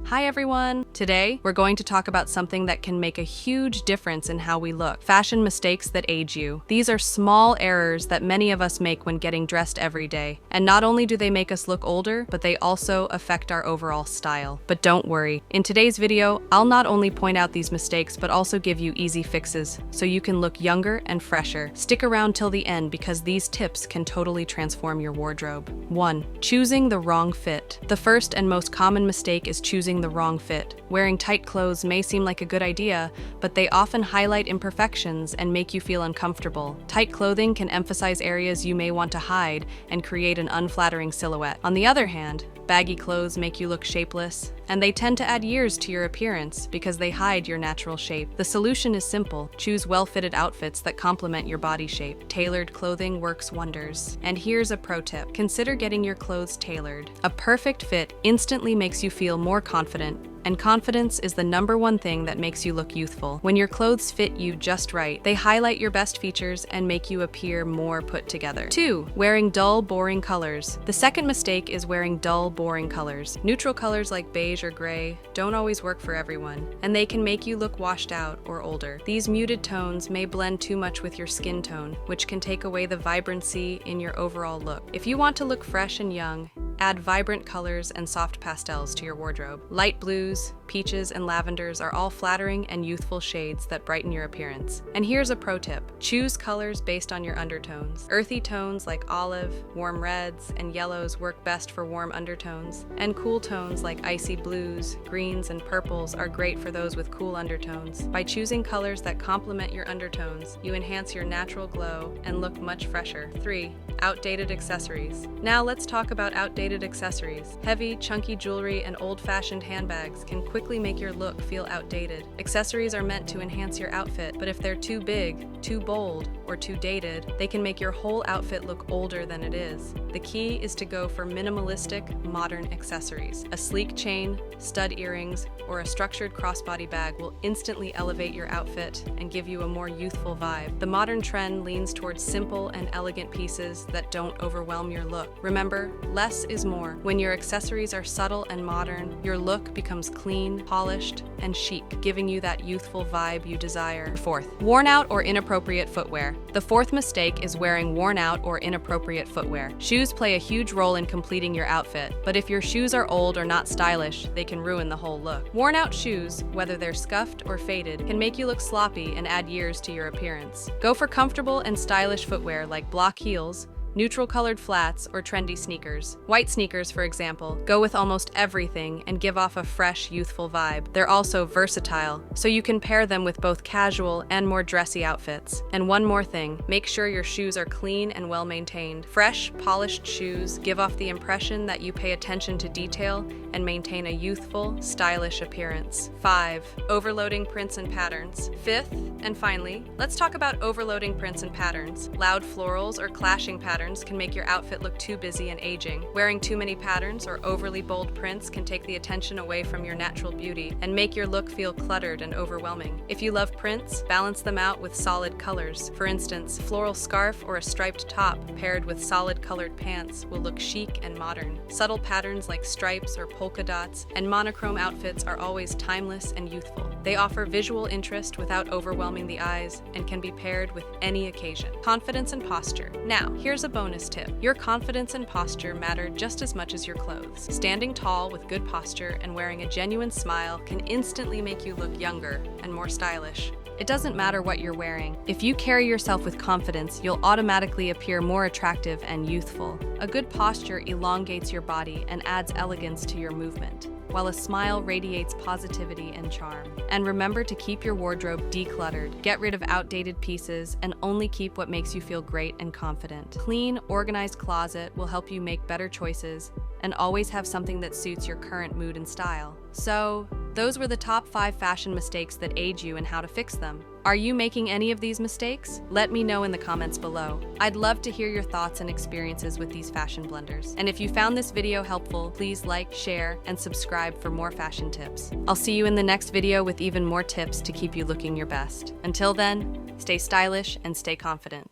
Hi everyone! Today, we're going to talk about something that can make a huge difference in how we look. Fashion mistakes that age you. These are small errors that many of us make when getting dressed every day. And not only do they make us look older, but they also affect our overall style. But don't worry. In today's video, I'll not only point out these mistakes, but also give you easy fixes so you can look younger and fresher. Stick around till the end because these tips can totally transform your wardrobe. 1. Choosing the wrong fit. The first and most common mistake is choosing the wrong fit. Wearing tight clothes may seem like a good idea, but they often highlight imperfections and make you feel uncomfortable. Tight clothing can emphasize areas you may want to hide and create an unflattering silhouette. On the other hand, baggy clothes make you look shapeless, and they tend to add years to your appearance because they hide your natural shape. The solution is simple. Choose well-fitted outfits that complement your body shape. Tailored clothing works wonders. And here's a pro tip. Consider getting your clothes tailored. A perfect fit instantly makes you feel more confident, and confidence is the #1 thing that makes you look youthful. When your clothes fit you just right, they highlight your best features and make you appear more put together. 2. Wearing dull, boring colors. The second mistake is wearing dull, boring colors. Neutral colors like beige or gray don't always work for everyone, and they can make you look washed out or older. These muted tones may blend too much with your skin tone, which can take away the vibrancy in your overall look. If you want to look fresh and young, add vibrant colors and soft pastels to your wardrobe. Light blues, peaches, and lavenders are all flattering and youthful shades that brighten your appearance. And here's a pro tip. Choose colors based on your undertones. Earthy tones like olive, warm reds, and yellows work best for warm undertones, and cool tones like icy blues, greens, and purples are great for those with cool undertones. By choosing colors that complement your undertones, you enhance your natural glow and look much fresher. 3. Outdated accessories. Now let's talk about outdated accessories. Heavy, chunky jewelry and old-fashioned handbags can quickly make your look feel outdated. Accessories are meant to enhance your outfit, but if they're too big, too bold, or too dated, they can make your whole outfit look older than it is. The key is to go for minimalistic, modern accessories. A sleek chain, stud earrings, or a structured crossbody bag will instantly elevate your outfit and give you a more youthful vibe. The modern trend leans towards simple and elegant pieces that don't overwhelm your look. Remember, less is more. When your accessories are subtle and modern, your look becomes clean, polished, and chic, giving you that youthful vibe you desire. 4th, worn out or inappropriate footwear. The 4th mistake is wearing worn out or inappropriate footwear. Shoes play a huge role in completing your outfit, but if your shoes are old or not stylish, they can ruin the whole look. Worn out shoes, whether they're scuffed or faded, can make you look sloppy and add years to your appearance. Go for comfortable and stylish footwear like block heels, neutral-colored flats, or trendy sneakers. White sneakers, for example, go with almost everything and give off a fresh, youthful vibe. They're also versatile, so you can pair them with both casual and more dressy outfits. And one more thing, make sure your shoes are clean and well-maintained. Fresh, polished shoes give off the impression that you pay attention to detail and maintain a youthful, stylish appearance. 5. Overloading prints and patterns. 5th, and finally, let's talk about overloading prints and patterns. Loud florals or clashing patterns can make your outfit look too busy and aging. Wearing too many patterns or overly bold prints can take the attention away from your natural beauty and make your look feel cluttered and overwhelming. If you love prints, balance them out with solid colors. For instance, floral scarf or a striped top paired with solid colored pants will look chic and modern. Subtle patterns like stripes or polka dots and monochrome outfits are always timeless and youthful. They offer visual interest without overwhelming the eyes and can be paired with any occasion. Confidence and posture. Now, here's a bonus tip. Your confidence and posture matter just as much as your clothes. Standing tall with good posture and wearing a genuine smile can instantly make you look younger and more stylish. It doesn't matter what you're wearing. If you carry yourself with confidence, you'll automatically appear more attractive and youthful. A good posture elongates your body and adds elegance to your movement, while a smile radiates positivity and charm. And remember to keep your wardrobe decluttered. Get rid of outdated pieces and only keep what makes you feel great and confident. Clean, organized closet will help you make better choices and always have something that suits your current mood and style. So, those were the top 5 fashion mistakes that age you and how to fix them. Are you making any of these mistakes? Let me know in the comments below. I'd love to hear your thoughts and experiences with these fashion blunders. And if you found this video helpful, please like, share, and subscribe for more fashion tips. I'll see you in the next video with even more tips to keep you looking your best. Until then, stay stylish and stay confident.